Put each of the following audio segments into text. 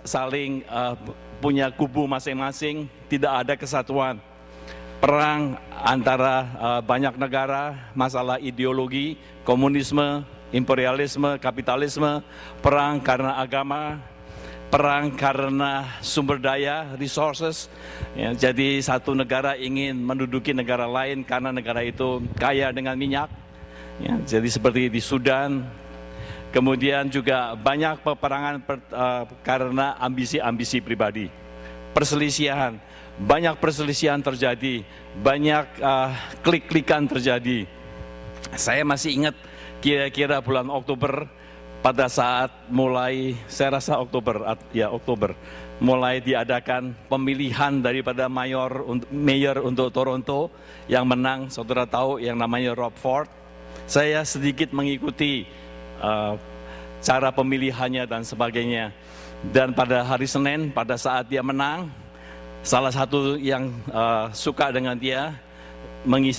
saling punya kubu masing-masing, tidak ada kesatuan. Perang antara banyak negara, masalah ideologi, komunisme, imperialisme, kapitalisme, perang karena agama, perang karena sumber daya, resources. Ya, jadi satu negara ingin menduduki negara lain karena negara itu kaya dengan minyak. Ya, jadi seperti di Sudan. Kemudian juga banyak peperangan karena ambisi-ambisi pribadi. Perselisihan, banyak perselisihan terjadi, banyak klik-klikan terjadi. Saya masih ingat kira-kira bulan Oktober, pada saat mulai, saya rasa Oktober, mulai diadakan pemilihan daripada mayor untuk Toronto, yang menang, saudara tahu, yang namanya Rob Ford. Saya sedikit mengikuti cara pemilihannya dan sebagainya. Dan pada hari Senin, pada saat dia menang, salah satu yang suka dengan dia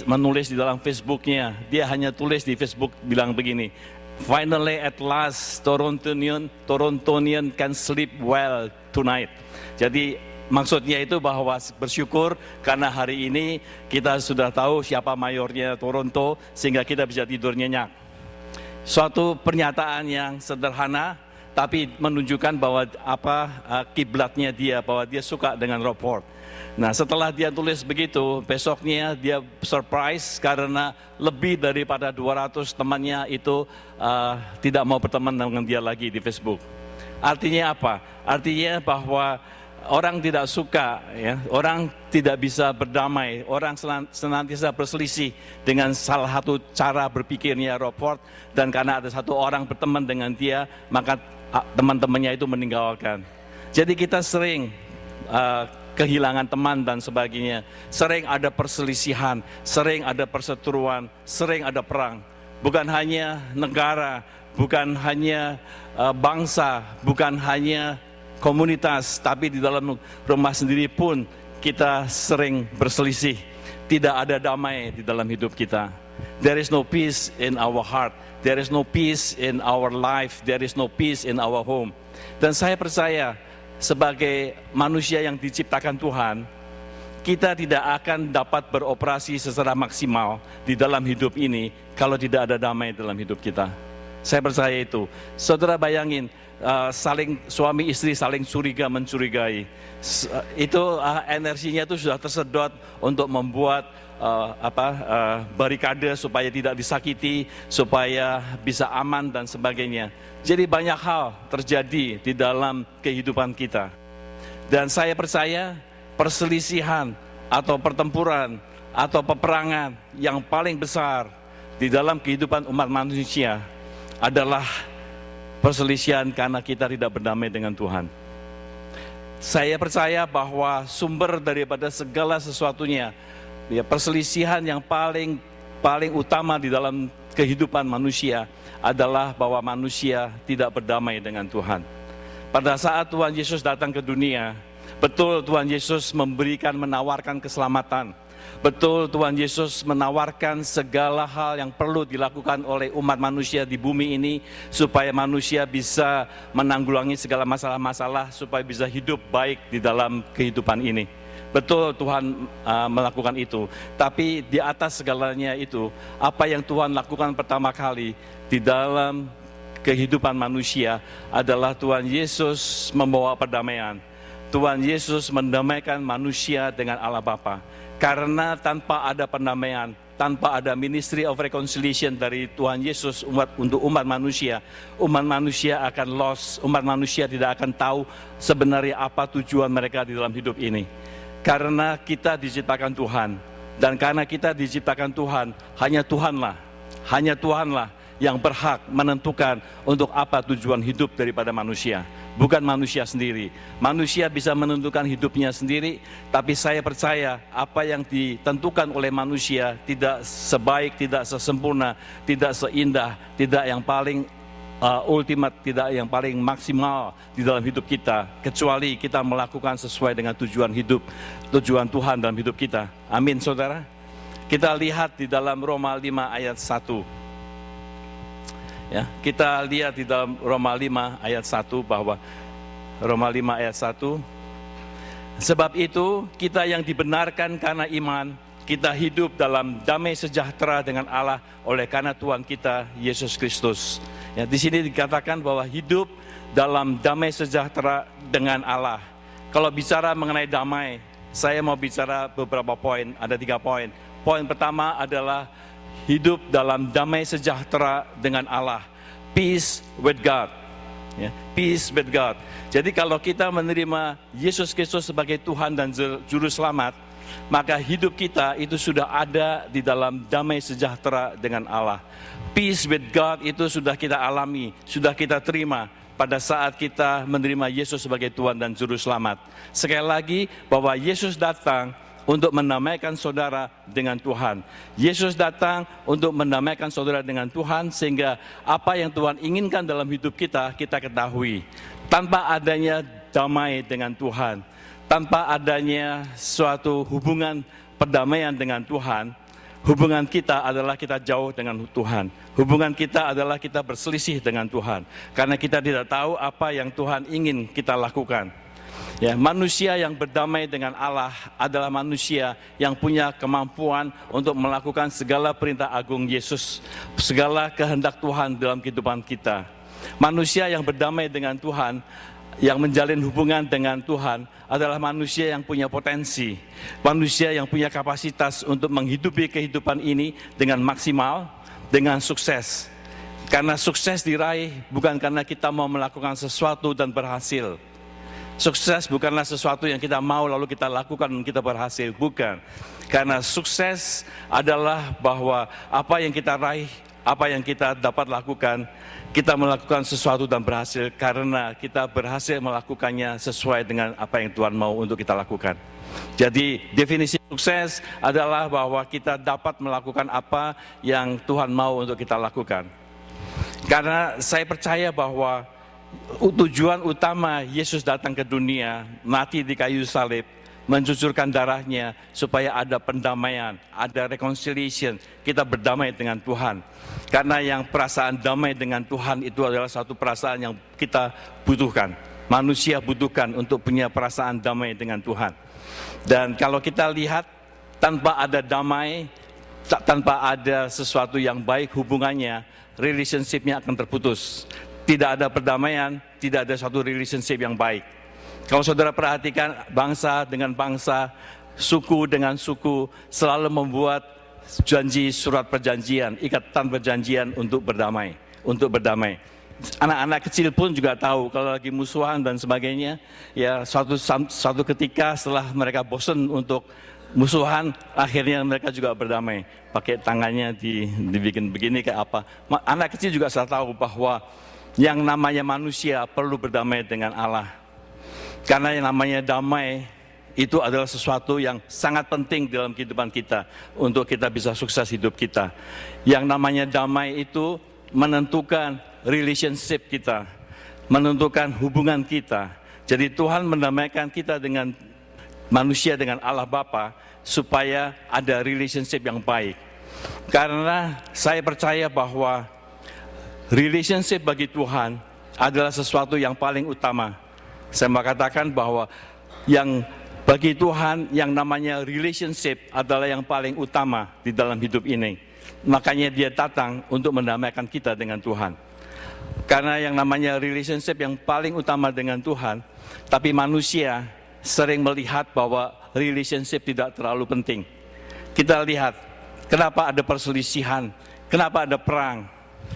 menulis di dalam Facebooknya. Dia hanya tulis di Facebook bilang begini, "Finally at last Torontonian can sleep well tonight." Jadi maksudnya itu bahwa bersyukur karena hari ini kita sudah tahu siapa mayornya Toronto, sehingga kita bisa tidur nyenyak. Suatu pernyataan yang sederhana, tapi menunjukkan bahwa kiblatnya dia, bahwa dia suka dengan Rob Ford. Nah, setelah dia tulis begitu, besoknya dia surprise karena lebih daripada 200 temannya itu tidak mau berteman dengan dia lagi di Facebook. Artinya apa? Artinya bahwa orang tidak suka, ya, orang tidak bisa berdamai, orang senantiasa berselisih dengan salah satu cara berpikirnya Rob Ford, dan karena ada satu orang berteman dengan dia, maka teman-temannya itu meninggalkan. Jadi kita sering kehilangan teman dan sebagainya, sering ada perselisihan, sering ada perseteruan, sering ada perang. Bukan hanya negara, bukan hanya bangsa, bukan hanya komunitas, tapi di dalam rumah sendiri pun kita sering berselisih. Tidak ada damai di dalam hidup kita. There is no peace in our heart. There is no peace in our life. There is no peace in our home. Dan saya percaya sebagai manusia yang diciptakan Tuhan, kita tidak akan dapat beroperasi secara maksimal di dalam hidup ini kalau tidak ada damai dalam hidup kita. Saya percaya itu. Saudara bayangin, suami istri saling curiga mencurigai, itu energinya itu sudah tersedot untuk membuat barikade supaya tidak disakiti, supaya bisa aman dan sebagainya. Jadi banyak hal terjadi di dalam kehidupan kita, dan saya percaya perselisihan atau pertempuran atau peperangan yang paling besar di dalam kehidupan umat manusia adalah perselisihan karena kita tidak berdamai dengan Tuhan. Saya percaya bahwa sumber daripada segala sesuatunya, ya, perselisihan yang paling utama di dalam kehidupan manusia adalah bahwa manusia tidak berdamai dengan Tuhan. Pada saat Tuhan Yesus datang ke dunia, betul Tuhan Yesus menawarkan keselamatan. Betul Tuhan Yesus menawarkan segala hal yang perlu dilakukan oleh umat manusia di bumi ini supaya manusia bisa menanggulangi segala masalah-masalah, supaya bisa hidup baik di dalam kehidupan ini. Betul Tuhan melakukan itu. Tapi di atas segalanya itu, apa yang Tuhan lakukan pertama kali di dalam kehidupan manusia adalah Tuhan Yesus membawa perdamaian. Tuhan Yesus mendamaikan manusia dengan Allah Bapa. Karena tanpa ada perdamaian, tanpa ada ministry of reconciliation dari Tuhan Yesus untuk umat manusia akan lost, umat manusia tidak akan tahu sebenarnya apa tujuan mereka di dalam hidup ini. Karena kita diciptakan Tuhan, dan karena kita diciptakan Tuhan, hanya Tuhanlah yang berhak menentukan untuk apa tujuan hidup daripada manusia, bukan manusia sendiri. Manusia bisa menentukan hidupnya sendiri, tapi saya percaya apa yang ditentukan oleh manusia tidak sebaik, tidak sesempurna, tidak seindah, tidak yang paling ultimate, tidak yang paling maksimal di dalam hidup kita, kecuali kita melakukan sesuai dengan tujuan Tuhan dalam hidup kita. Amin, saudara. Kita lihat di dalam Roma 5 ayat 1. Ya, kita lihat di dalam Roma 5 ayat 1 bahwa Roma 5 ayat 1, sebab itu kita yang dibenarkan karena iman, kita hidup dalam damai sejahtera dengan Allah oleh karena Tuhan kita Yesus Kristus. Ya, di sini dikatakan bahwa hidup dalam damai sejahtera dengan Allah. Kalau bicara mengenai damai, saya mau bicara beberapa poin, ada 3 poin. Poin pertama adalah hidup dalam damai sejahtera dengan Allah. Peace with God. Ya, peace with God. Jadi kalau kita menerima Yesus Kristus sebagai Tuhan dan Juru Selamat, maka hidup kita itu sudah ada di dalam damai sejahtera dengan Allah. Peace with God itu sudah kita alami, sudah kita terima pada saat kita menerima Yesus sebagai Tuhan dan Juru Selamat. Sekali lagi, bahwa Yesus datang untuk mendamaikan saudara dengan Tuhan. Yesus datang untuk mendamaikan saudara dengan Tuhan, sehingga apa yang Tuhan inginkan dalam hidup kita, kita ketahui. Tanpa adanya damai dengan Tuhan, tanpa adanya suatu hubungan perdamaian dengan Tuhan, hubungan kita adalah kita jauh dengan Tuhan. Hubungan kita adalah kita berselisih dengan Tuhan. Karena kita tidak tahu apa yang Tuhan ingin kita lakukan. Ya, manusia yang berdamai dengan Allah adalah manusia yang punya kemampuan untuk melakukan segala perintah agung Yesus, segala kehendak Tuhan dalam kehidupan kita. Manusia yang berdamai dengan Tuhan, yang menjalin hubungan dengan Tuhan adalah manusia yang punya potensi, manusia yang punya kapasitas untuk menghidupi kehidupan ini dengan maksimal, dengan sukses. Karena sukses diraih bukan karena kita mau melakukan sesuatu dan berhasil. Sukses bukanlah sesuatu yang kita mau lalu kita lakukan dan kita berhasil, bukan. Karena sukses adalah bahwa apa yang kita raih, apa yang kita dapat lakukan, kita melakukan sesuatu dan berhasil karena kita berhasil melakukannya sesuai dengan apa yang Tuhan mau untuk kita lakukan. Jadi definisi sukses adalah bahwa kita dapat melakukan apa yang Tuhan mau untuk kita lakukan. Karena saya percaya bahwa tujuan utama Yesus datang ke dunia, mati di kayu salib, mencucurkan darahnya supaya ada pendamaian, ada reconciliation, kita berdamai dengan Tuhan. Karena yang perasaan damai dengan Tuhan itu adalah satu perasaan yang kita butuhkan. Manusia butuhkan untuk punya perasaan damai dengan Tuhan. Dan kalau kita lihat, tanpa ada damai, tanpa ada sesuatu yang baik hubungannya, relationship-nya akan terputus. Tidak ada perdamaian, tidak ada satu relationship yang baik. Kalau saudara perhatikan, bangsa dengan bangsa, suku dengan suku, selalu membuat janji surat perjanjian, ikatan perjanjian untuk berdamai. Anak-anak kecil pun juga tahu kalau lagi musuhan dan sebagainya, ya suatu ketika setelah mereka bosan untuk musuhan, akhirnya mereka juga berdamai. Pakai tangannya dibikin begini kayak apa. Anak kecil juga sudah tahu bahwa yang namanya manusia perlu berdamai dengan Allah. Karena yang namanya damai itu adalah sesuatu yang sangat penting dalam kehidupan kita untuk kita bisa sukses hidup kita. Yang namanya damai itu menentukan relationship kita, menentukan hubungan kita. Jadi Tuhan mendamaikan kita dengan manusia, dengan Allah Bapa, supaya ada relationship yang baik. Karena saya percaya bahwa relationship bagi Tuhan adalah sesuatu yang paling utama. Saya mau katakan bahwa yang bagi Tuhan yang namanya relationship adalah yang paling utama di dalam hidup ini. Makanya Dia datang untuk mendamaikan kita dengan Tuhan. Karena yang namanya relationship yang paling utama dengan Tuhan, tapi manusia sering melihat bahwa relationship tidak terlalu penting. Kita lihat kenapa ada perselisihan, kenapa ada perang.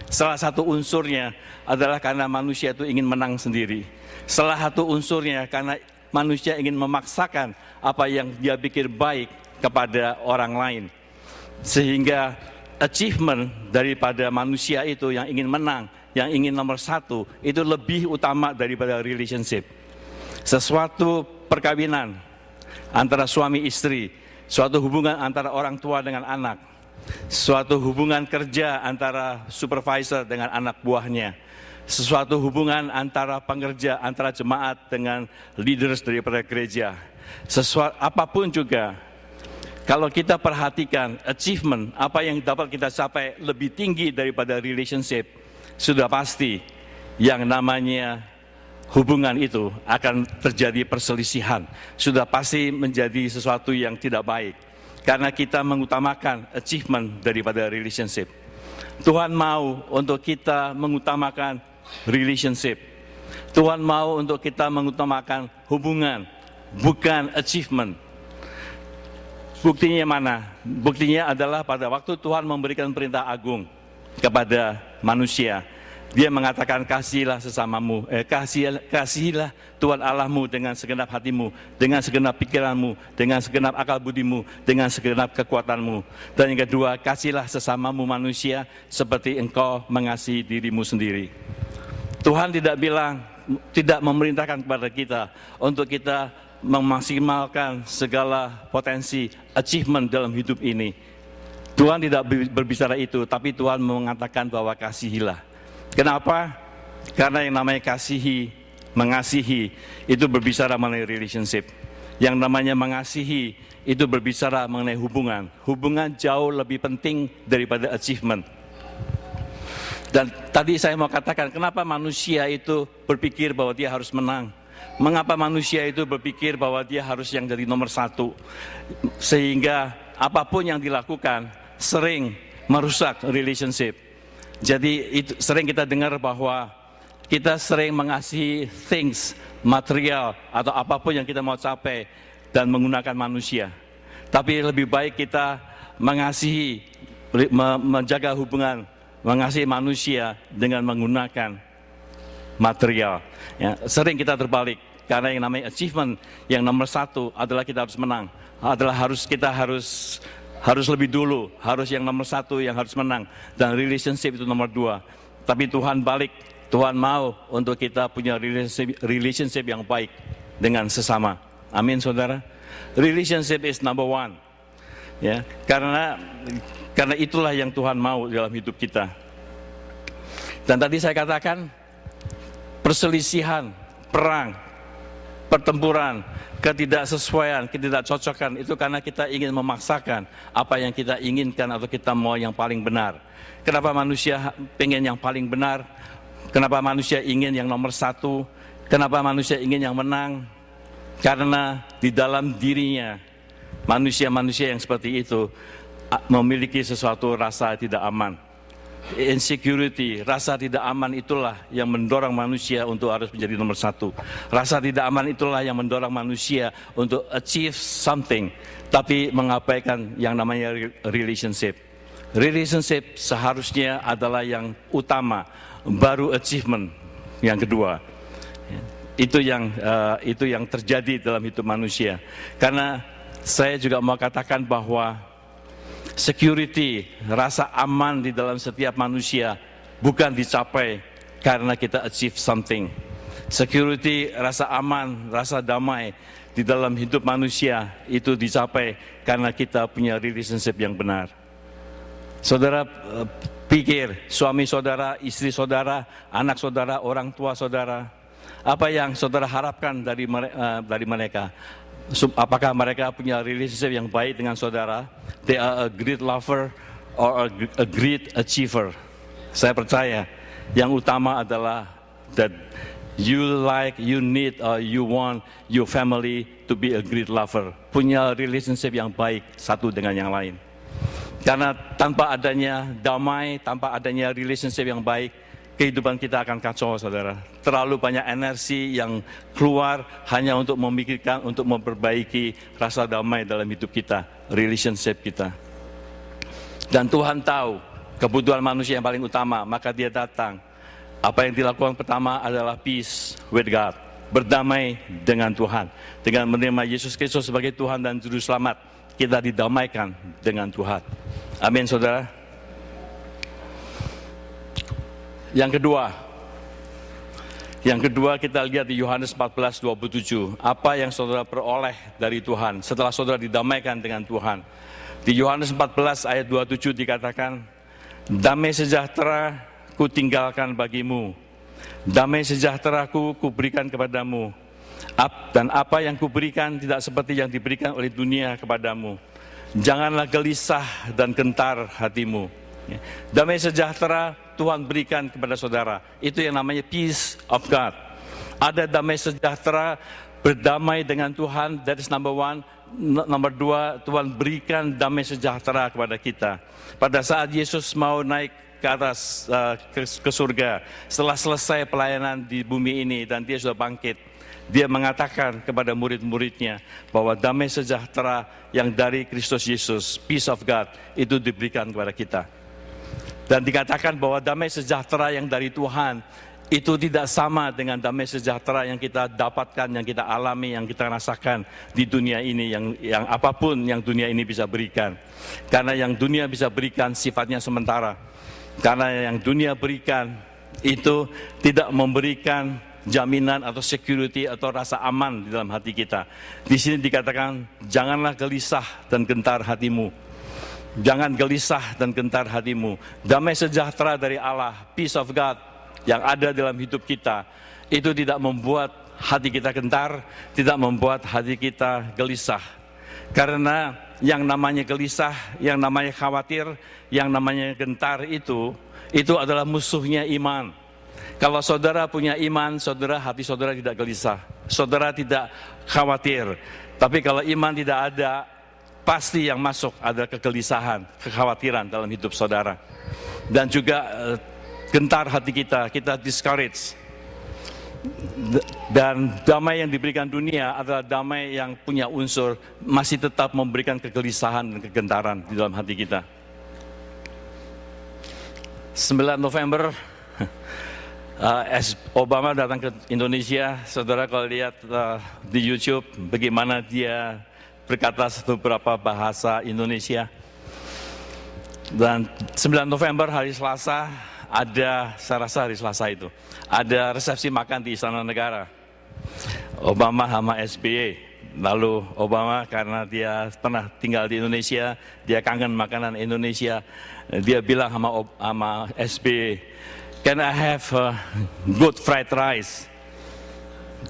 Salah satu unsurnya adalah karena manusia itu ingin menang sendiri. Salah satu unsurnya karena manusia ingin memaksakan apa yang dia pikir baik kepada orang lain. Sehingga achievement daripada manusia itu yang ingin menang, yang ingin nomor satu, itu lebih utama daripada relationship. Sesuatu perkawinan antara suami istri, suatu hubungan antara orang tua dengan anak, suatu hubungan kerja antara supervisor dengan anak buahnya, sesuatu hubungan antara pengerja, antara jemaat dengan leaders daripada gereja, apapun juga. Kalau kita perhatikan achievement, apa yang dapat kita capai lebih tinggi daripada relationship, sudah pasti yang namanya hubungan itu akan terjadi perselisihan. Sudah pasti menjadi sesuatu yang tidak baik. Karena kita mengutamakan achievement daripada relationship. Tuhan mau untuk kita mengutamakan relationship. Tuhan mau untuk kita mengutamakan hubungan, bukan achievement. Buktinya mana? Buktinya adalah pada waktu Tuhan memberikan perintah agung kepada manusia. Dia mengatakan kasihilah sesamamu, kasihilah Tuhan Allahmu dengan segenap hatimu, dengan segenap pikiranmu, dengan segenap akal budimu, dengan segenap kekuatanmu. Dan yang kedua, kasihilah sesamamu manusia seperti engkau mengasihi dirimu sendiri. Tuhan tidak memerintahkan kepada kita untuk kita memaksimalkan segala potensi achievement dalam hidup ini. Tuhan tidak berbicara itu, tapi Tuhan mengatakan bahwa kasihilah. Kenapa? Karena yang namanya mengasihi itu berbicara mengenai relationship. Yang namanya mengasihi itu berbicara mengenai hubungan. Hubungan jauh lebih penting daripada achievement. Dan tadi saya mau katakan, kenapa manusia itu berpikir bahwa dia harus menang? Mengapa manusia itu berpikir bahwa dia harus yang jadi nomor satu? Sehingga apapun yang dilakukan sering merusak relationship. Jadi sering kita dengar bahwa kita sering mengasihi things, material, atau apapun yang kita mau capai dan menggunakan manusia. Tapi lebih baik kita mengasihi, menjaga hubungan, mengasihi manusia dengan menggunakan material. Ya, sering kita terbalik, karena yang namanya achievement, yang nomor satu adalah kita harus menang, kita harus lebih dulu, harus yang nomor satu yang harus menang, dan relationship itu nomor dua. Tapi Tuhan balik, Tuhan mau untuk kita punya relationship yang baik dengan sesama. Amin, saudara. Relationship is number one. Ya, karena itulah yang Tuhan mau dalam hidup kita. Dan tadi saya katakan, perselisihan, perang, pertempuran, ketidaksesuaian, ketidakcocokan itu karena kita ingin memaksakan apa yang kita inginkan atau kita mau yang paling benar. Kenapa manusia pengen yang paling benar? Kenapa manusia ingin yang nomor satu? Kenapa manusia ingin yang menang? Karena di dalam dirinya manusia-manusia yang seperti itu memiliki sesuatu rasa tidak aman. Insecurity, rasa tidak aman itulah yang mendorong manusia untuk harus menjadi nomor satu. Rasa tidak aman itulah yang mendorong manusia untuk achieve something, tapi mengabaikan yang namanya relationship. Relationship seharusnya adalah yang utama, baru achievement yang kedua. Itu yang terjadi dalam hidup manusia. Karena saya juga mau katakan bahwa security, rasa aman di dalam setiap manusia bukan dicapai karena kita achieve something. Security, rasa aman, rasa damai di dalam hidup manusia itu dicapai karena kita punya relationship yang benar. Saudara pikir, suami saudara, istri saudara, anak saudara, orang tua saudara, apa yang saudara harapkan dari mereka? Apakah mereka punya relationship yang baik dengan saudara? They are a great lover or a great achiever. Saya percaya yang utama adalah that you need or you want your family to be a great lover. Punya relationship yang baik satu dengan yang lain. Karena tanpa adanya damai, tanpa adanya relationship yang baik, kehidupan kita akan kacau, saudara. Terlalu banyak energi yang keluar hanya untuk memikirkan, untuk memperbaiki rasa damai dalam hidup kita, relationship kita. Dan Tuhan tahu kebutuhan manusia yang paling utama, maka dia datang. Apa yang dilakukan pertama adalah peace with God, berdamai dengan Tuhan. Dengan menerima Yesus Kristus sebagai Tuhan dan Juru Selamat, kita didamaikan dengan Tuhan. Amin, saudara. Yang kedua kita lihat di Yohanes 14:27. Apa yang saudara peroleh dari Tuhan setelah saudara didamaikan dengan Tuhan. Di Yohanes 14 ayat 27 dikatakan, damai sejahtera ku tinggalkan bagimu, damai sejahtera ku berikan kepadamu. Dan apa yang kuberikan tidak seperti yang diberikan oleh dunia kepadamu. Janganlah gelisah dan gentar hatimu. Damai sejahtera Tuhan berikan kepada saudara. Itu yang namanya peace of God. Ada damai sejahtera, berdamai dengan Tuhan, that is number one. Nomor dua, Tuhan berikan damai sejahtera kepada kita. Pada saat Yesus mau naik ke atas, ke surga, setelah selesai pelayanan di bumi ini dan dia sudah bangkit, dia mengatakan kepada murid-muridnya bahwa damai sejahtera yang dari Kristus Yesus, peace of God, itu diberikan kepada kita. Dan dikatakan bahwa damai sejahtera yang dari Tuhan itu tidak sama dengan damai sejahtera yang kita dapatkan, yang kita alami, yang kita rasakan di dunia ini, yang apapun yang dunia ini bisa berikan. Karena yang dunia bisa berikan sifatnya sementara. Karena yang dunia berikan itu tidak memberikan jaminan atau security atau rasa aman di dalam hati kita. Di sini dikatakan, janganlah gelisah dan gentar hatimu. Jangan gelisah dan gentar hatimu. Damai sejahtera dari Allah, peace of God, yang ada dalam hidup kita, itu tidak membuat hati kita gentar, tidak membuat hati kita gelisah. Karena yang namanya gelisah, yang namanya khawatir, yang namanya gentar itu adalah musuhnya iman. Kalau saudara punya iman, hati saudara tidak gelisah, saudara tidak khawatir. Tapi kalau iman tidak ada, pasti yang masuk adalah kegelisahan, kekhawatiran dalam hidup saudara. Dan juga gentar hati kita discourage. Dan damai yang diberikan dunia adalah damai yang punya unsur masih tetap memberikan kegelisahan dan kegentaran di dalam hati kita. 9 November Obama datang ke Indonesia. Saudara kalau lihat di YouTube bagaimana dia berkata beberapa bahasa Indonesia. Dan 9 November hari Selasa, saya rasa hari Selasa itu, ada resepsi makan di Istana Negara. Obama sama SBY. Lalu Obama karena dia pernah tinggal di Indonesia, dia kangen makanan Indonesia. Dia bilang sama SBY, "Can I have good fried rice?"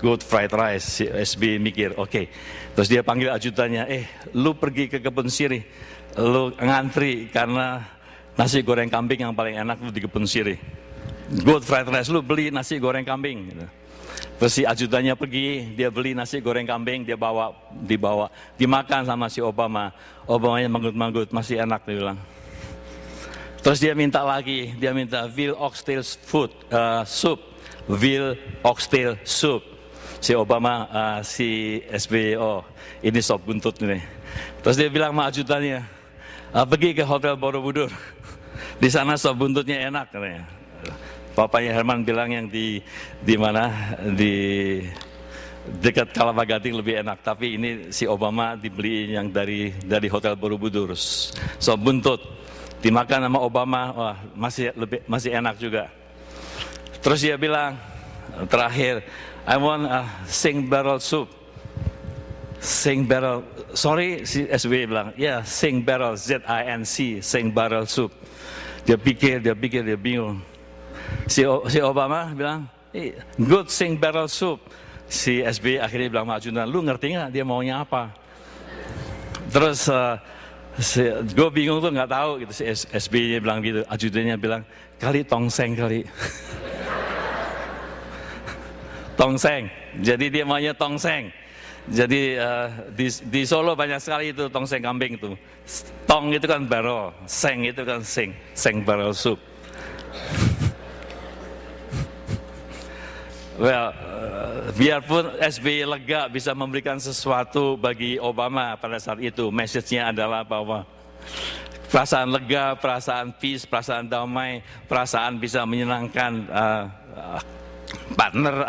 Good fried rice. Si SBY mikir, oke. Terus dia panggil ajudannya, lu pergi ke kebun sirih, lu ngantri karena nasi goreng kambing yang paling enak lu di kebun sirih. Good fried rice, lu beli nasi goreng kambing. Terus si ajudannya pergi, dia beli nasi goreng kambing, dia dibawa, dimakan sama si Obama. Obamanya manggut-manggut, masih enak dia bilang. Terus dia minta lagi, dia minta veal oxtail soup, veal oxtail soup. Si Obama, si SBY, ini sop buntut nih. Terus dia bilang sama ajudannya, pergi ke Hotel Borobudur, di sana sop buntutnya enak katanya. Papanya Herman bilang yang di mana, di dekat Kelapa Gading lebih enak. Tapi ini si Obama dibeli yang dari Hotel Borobudur, sop buntut. Dimakan sama Obama, wah masih enak juga. Terus dia bilang terakhir, I want sing barrel soup. Sing barrel, sorry si SBY bilang, sing barrel, ZINC, sing barrel soup. Dia pikir, dia bingung. Si Obama bilang, good sing barrel soup. Si SBY akhirnya bilang sama ajudan, lu ngerti nggak dia maunya apa? Terus gue bingung tuh nggak tahu gitu. Si SBY bilang gitu, ajudannya bilang, kali tongseng kali. Tongseng, jadi dia maunya tongseng. Jadi di Solo banyak sekali itu tongseng kambing itu. Tong itu kan barrel, seng itu kan seng barrel soup. Well, biarpun SBY lega bisa memberikan sesuatu bagi Obama pada saat itu, message-nya adalah bahwa perasaan lega, perasaan peace, perasaan damai, perasaan bisa menyenangkan partner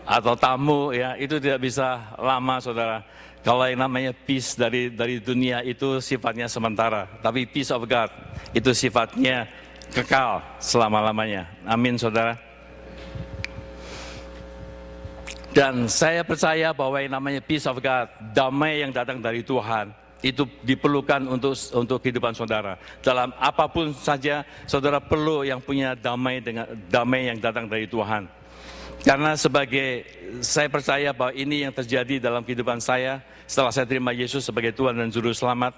atau tamu, ya itu tidak bisa lama, saudara. Kalau yang namanya peace dari dunia itu sifatnya sementara, tapi peace of God itu sifatnya kekal selama-lamanya. Amin, saudara. Dan saya percaya bahwa yang namanya peace of God, damai yang datang dari Tuhan, itu diperlukan untuk kehidupan saudara. Dalam apapun saja, saudara perlu yang punya damai yang datang dari Tuhan. Karena saya percaya bahwa ini yang terjadi dalam kehidupan saya setelah saya terima Yesus sebagai Tuhan dan Juru Selamat.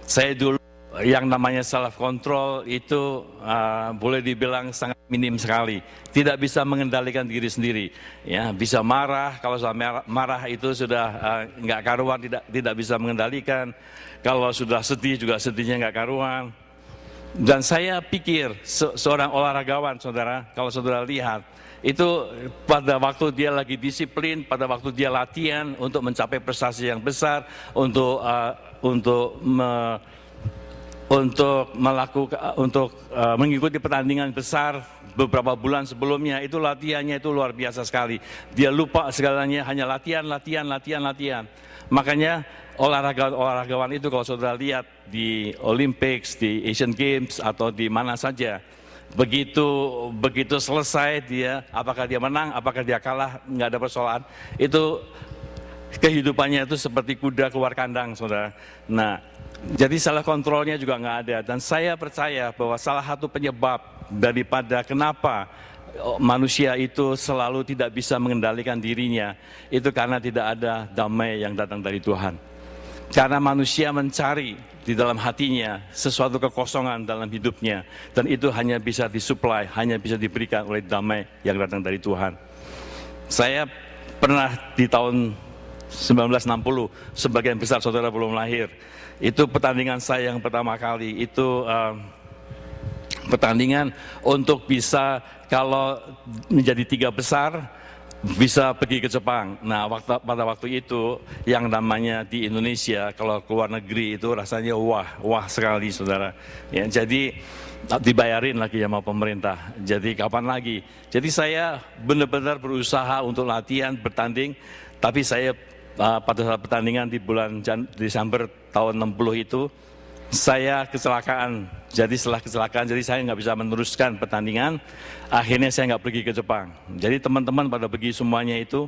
Saya dulu yang namanya self control itu boleh dibilang sangat minim sekali. Tidak bisa mengendalikan diri sendiri. Ya, bisa marah, kalau sudah marah itu sudah nggak karuan, tidak bisa mengendalikan. Kalau sudah sedih juga sedihnya nggak karuan. Dan saya pikir seorang olahragawan, saudara, kalau saudara lihat, itu pada waktu dia lagi disiplin, pada waktu dia latihan untuk mencapai prestasi yang besar, untuk mengikuti pertandingan besar beberapa bulan sebelumnya, itu latihannya itu luar biasa sekali. Dia lupa segalanya, hanya latihan. Makanya olahragawan itu kalau saudara lihat di Olympics, di Asian Games atau di mana saja, begitu selesai dia, apakah dia menang, apakah dia kalah, nggak ada persoalan. Itu kehidupannya itu seperti kuda keluar kandang, saudara. Nah, jadi salah kontrolnya juga nggak ada. Dan saya percaya bahwa salah satu penyebab daripada kenapa manusia itu selalu tidak bisa mengendalikan dirinya, itu karena tidak ada damai yang datang dari Tuhan. Karena manusia mencari di dalam hatinya sesuatu kekosongan dalam hidupnya, dan itu hanya bisa disuplai, hanya bisa diberikan oleh damai yang datang dari Tuhan. Saya pernah di tahun 1960, sebagian besar saudara belum lahir, itu pertandingan saya yang pertama kali, itu pertandingan untuk bisa, kalau menjadi 3 besar, bisa pergi ke Jepang. Nah, pada waktu itu yang namanya di Indonesia kalau keluar negeri itu rasanya wah sekali, saudara. Ya, jadi dibayarin lagi sama pemerintah. Jadi kapan lagi? Jadi saya benar-benar berusaha untuk latihan, bertanding. Tapi saya pada saat pertandingan di bulan Desember tahun 60 itu saya kecelakaan. Jadi setelah kecelakaan, jadi saya nggak bisa meneruskan pertandingan. Akhirnya saya nggak pergi ke Jepang. Jadi teman-teman pada pergi semuanya itu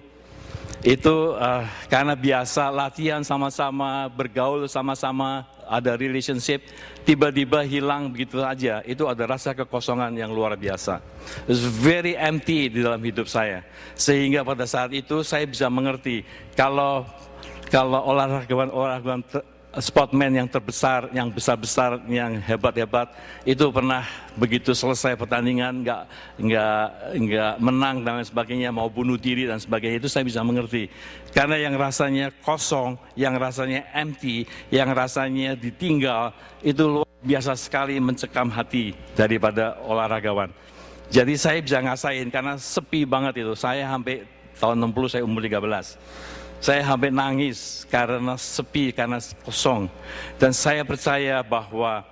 karena biasa latihan sama-sama, bergaul sama-sama, ada relationship, tiba-tiba hilang begitu aja. Itu ada rasa kekosongan yang luar biasa. It's very empty di dalam hidup saya. Sehingga pada saat itu saya bisa mengerti kalau olahragawan sportman yang terbesar, yang besar-besar, yang hebat-hebat, itu pernah begitu selesai pertandingan nggak menang dan lain sebagainya, mau bunuh diri dan sebagainya. Itu saya bisa mengerti, karena yang rasanya kosong, yang rasanya empty, yang rasanya ditinggal, itu luar biasa sekali mencekam hati daripada olahragawan. Jadi saya bisa ngasain, karena sepi banget itu. Saya sampai tahun 60, saya umur 13. Saya hampir nangis karena sepi, karena kosong. Dan saya percaya bahwa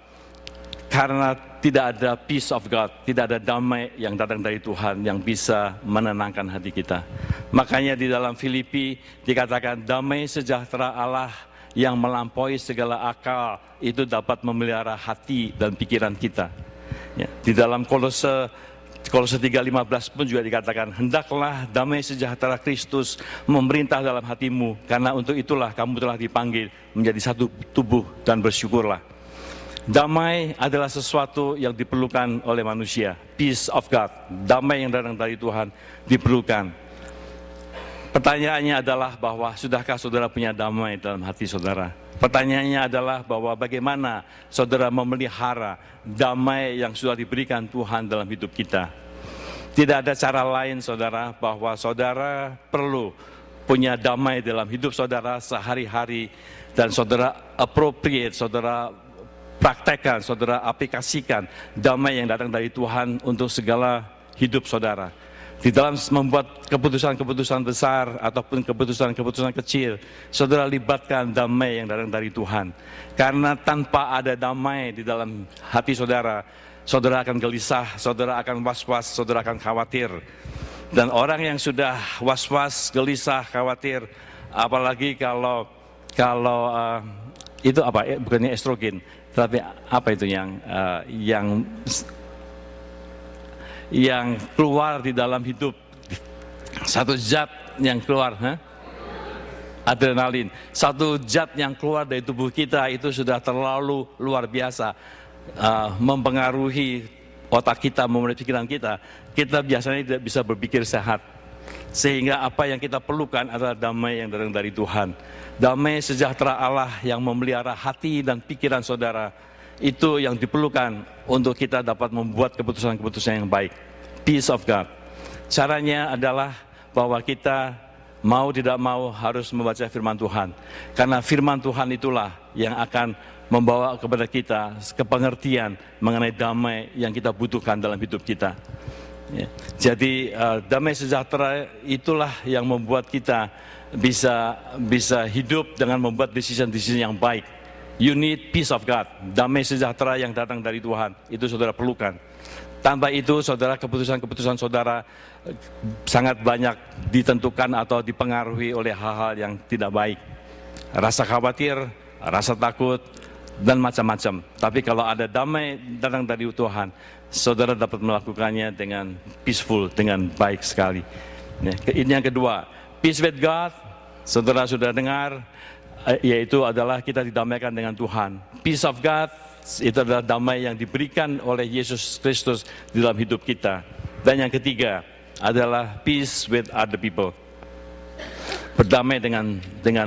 karena tidak ada peace of God, tidak ada damai yang datang dari Tuhan yang bisa menenangkan hati kita. Makanya di dalam Filipi dikatakan damai sejahtera Allah yang melampaui segala akal itu dapat memelihara hati dan pikiran kita. Ya, di dalam Kolose 3:15 pun juga dikatakan, hendaklah damai sejahtera Kristus memerintah dalam hatimu, karena untuk itulah kamu telah dipanggil menjadi satu tubuh, dan bersyukurlah. Damai adalah sesuatu yang diperlukan oleh manusia. Peace of God, damai yang datang dari Tuhan diperlukan. Pertanyaannya adalah bahwa sudahkah saudara punya damai dalam hati saudara? Pertanyaannya adalah bahwa bagaimana saudara memelihara damai yang sudah diberikan Tuhan dalam hidup kita. Tidak ada cara lain, saudara, bahwa saudara perlu punya damai dalam hidup saudara sehari-hari, dan saudara appropriate, saudara praktekkan, saudara aplikasikan damai yang datang dari Tuhan untuk segala hidup saudara. Di dalam membuat keputusan-keputusan besar ataupun keputusan-keputusan kecil, saudara libatkan damai yang datang dari Tuhan. Karena tanpa ada damai di dalam hati saudara, saudara akan gelisah, saudara akan was-was, saudara akan khawatir. Dan orang yang sudah was-was, gelisah, khawatir, apalagi kalau itu apa? Bukannya estrogen, tapi apa itu yang keluar di dalam hidup, satu zat yang keluar, adrenalin, satu zat yang keluar dari tubuh kita, itu sudah terlalu luar biasa, mempengaruhi otak kita, mempengaruhi pikiran kita. Kita biasanya tidak bisa berpikir sehat, sehingga apa yang kita perlukan adalah damai yang datang dari Tuhan. Damai sejahtera Allah yang memelihara hati dan pikiran saudara, itu yang diperlukan untuk kita dapat membuat keputusan-keputusan yang baik. Peace of God. Caranya adalah bahwa kita mau tidak mau harus membaca firman Tuhan. Karena firman Tuhan itulah yang akan membawa kepada kita kepengertian mengenai damai yang kita butuhkan dalam hidup kita. Ya. Jadi damai sejahtera itulah yang membuat kita bisa hidup dengan membuat decision yang baik. You need peace of God. Damai sejahtera yang datang dari Tuhan, itu saudara perlukan. Tanpa itu saudara, keputusan-keputusan saudara sangat banyak ditentukan atau dipengaruhi oleh hal-hal yang tidak baik. Rasa khawatir, rasa takut, dan macam-macam. Tapi kalau ada damai datang dari Tuhan, saudara dapat melakukannya dengan peaceful, dengan baik sekali. Ini yang kedua, peace with God, saudara sudah dengar, yaitu adalah kita didamaikan dengan Tuhan. Peace of God, itu adalah damai yang diberikan oleh Yesus Kristus di dalam hidup kita. Dan yang ketiga adalah peace with other people. Berdamai dengan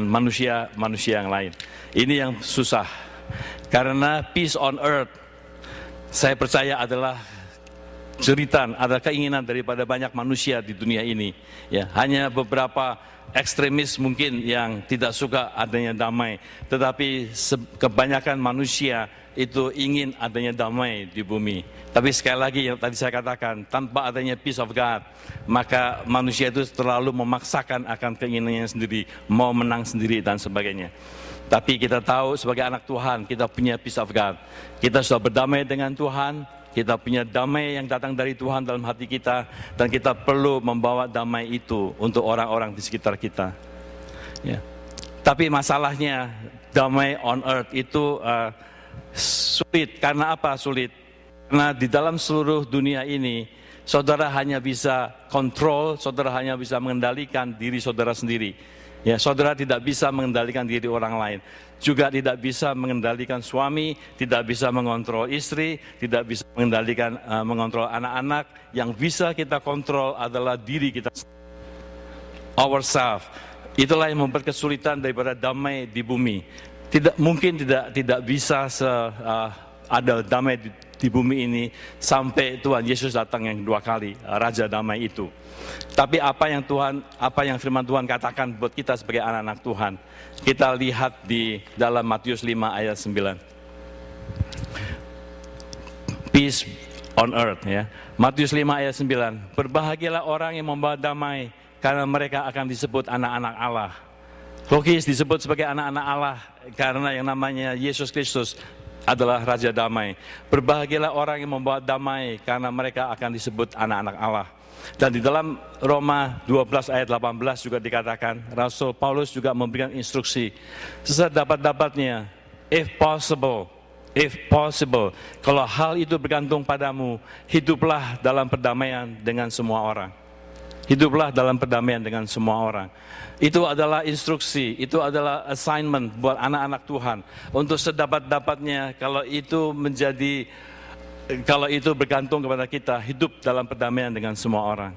manusia yang lain. Ini yang susah. Karena peace on earth, saya percaya adalah jeritan, adalah keinginan daripada banyak manusia di dunia ini. Ya, hanya beberapa ekstremis mungkin yang tidak suka adanya damai, tetapi kebanyakan manusia itu ingin adanya damai di bumi. Tapi sekali lagi yang tadi saya katakan, tanpa adanya peace of God, maka manusia itu terlalu memaksakan akan keinginannya sendiri, mau menang sendiri dan sebagainya. Tapi kita tahu sebagai anak Tuhan, kita punya peace of God. Kita sudah berdamai dengan Tuhan, kita punya damai yang datang dari Tuhan dalam hati kita, dan kita perlu membawa damai itu untuk orang-orang di sekitar kita. Ya. Tapi masalahnya, damai on earth itu sulit. Karena apa sulit? Karena di dalam seluruh dunia ini, saudara hanya bisa kontrol, saudara hanya bisa mengendalikan diri saudara sendiri. Ya, saudara tidak bisa mengendalikan diri orang lain, juga tidak bisa mengendalikan suami, tidak bisa mengontrol istri, tidak bisa mengontrol anak-anak. Yang bisa kita kontrol adalah diri kita, ourselves. Itulah yang membuat kesulitan daripada damai di bumi. Tidak bisa ada damai di bumi ini sampai Tuhan Yesus datang yang kedua kali, Raja Damai itu. Tapi apa yang firman Tuhan katakan buat kita sebagai anak-anak Tuhan, kita lihat di dalam Matius 5 ayat 9. Peace on earth, ya. Matius 5 ayat 9. Berbahagialah orang yang membawa damai, karena mereka akan disebut anak-anak Allah. Logis disebut sebagai anak-anak Allah karena yang namanya Yesus Kristus adalah Raja Damai. Berbahagialah orang yang membawa damai, karena mereka akan disebut anak-anak Allah. Dan di dalam Roma 12 ayat 18 juga dikatakan, Rasul Paulus juga memberikan instruksi, sedapat-dapatnya, if possible, kalau hal itu bergantung padamu, hiduplah dalam perdamaian dengan semua orang. Hiduplah dalam perdamaian dengan semua orang. Itu adalah instruksi, itu adalah assignment buat anak-anak Tuhan. Untuk sedapat-dapatnya, kalau itu bergantung kepada kita, hidup dalam perdamaian dengan semua orang.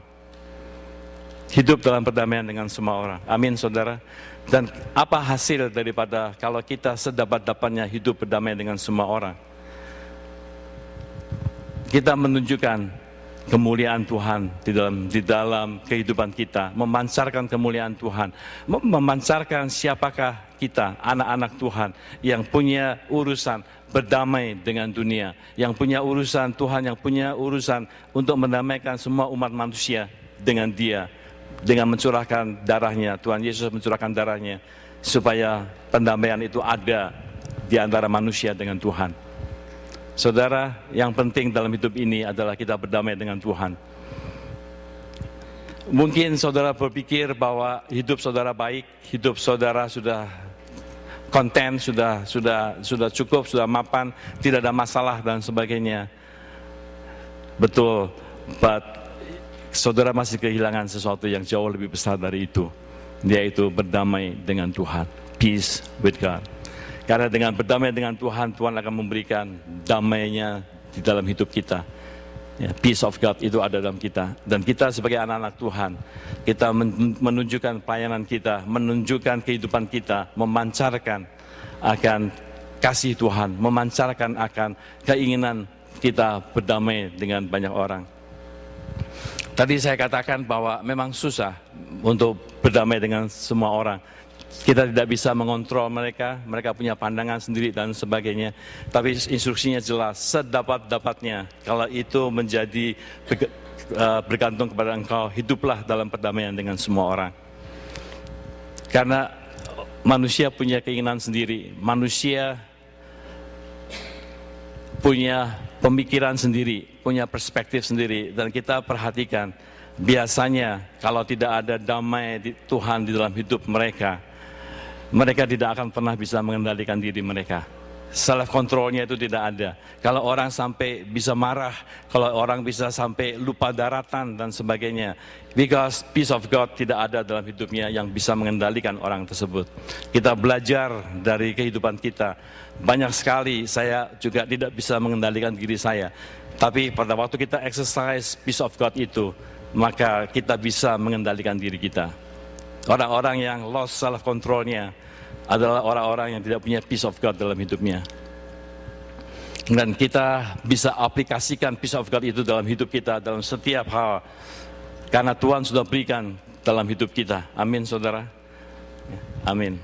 Hidup dalam perdamaian dengan semua orang. Amin, saudara. Dan apa hasil daripada kalau kita sedapat-dapatnya hidup berdamaian dengan semua orang? Kita menunjukkan kemuliaan Tuhan di dalam kehidupan kita, memancarkan kemuliaan Tuhan, memancarkan siapakah kita, anak-anak Tuhan yang punya urusan berdamai dengan dunia, yang punya urusan Tuhan, yang punya urusan untuk mendamaikan semua umat manusia dengan Dia, dengan mencurahkan darahnya. Tuhan Yesus mencurahkan darahnya supaya pendamaian itu ada di antara manusia dengan Tuhan. Saudara, yang penting dalam hidup ini adalah kita berdamai dengan Tuhan. Mungkin saudara berpikir bahwa hidup saudara baik, hidup saudara sudah konten, sudah cukup, sudah mapan, tidak ada masalah dan sebagainya. Betul, but saudara masih kehilangan sesuatu yang jauh lebih besar dari itu, yaitu berdamai dengan Tuhan. Peace with God. Karena dengan berdamai dengan Tuhan, Tuhan akan memberikan damainya di dalam hidup kita. Ya, peace of God itu ada dalam kita. Dan kita sebagai anak-anak Tuhan, kita menunjukkan pelayanan kita, menunjukkan kehidupan kita, memancarkan akan kasih Tuhan, memancarkan akan keinginan kita berdamai dengan banyak orang. Tadi saya katakan bahwa memang susah untuk berdamai dengan semua orang. Kita tidak bisa mengontrol mereka, mereka punya pandangan sendiri dan sebagainya. Tapi instruksinya jelas, sedapat-dapatnya. Kalau itu menjadi bergantung kepada engkau, hiduplah dalam perdamaian dengan semua orang. Karena manusia punya keinginan sendiri, manusia punya pemikiran sendiri, punya perspektif sendiri, dan kita perhatikan biasanya kalau tidak ada damai Tuhan di dalam hidup mereka, mereka tidak akan pernah bisa mengendalikan diri mereka. Self controlnya itu tidak ada. Kalau orang sampai bisa marah, kalau orang bisa sampai lupa daratan dan sebagainya, because peace of God tidak ada dalam hidupnya yang bisa mengendalikan orang tersebut. Kita belajar dari kehidupan kita. Banyak sekali saya juga tidak bisa mengendalikan diri saya. Tapi pada waktu kita exercise peace of God itu, maka kita bisa mengendalikan diri kita. Orang-orang yang lost self controlnya adalah orang-orang yang tidak punya peace of God dalam hidupnya. Dan kita bisa aplikasikan peace of God itu dalam hidup kita, dalam setiap hal. Karena Tuhan sudah berikan dalam hidup kita. Amin, saudara. Amin.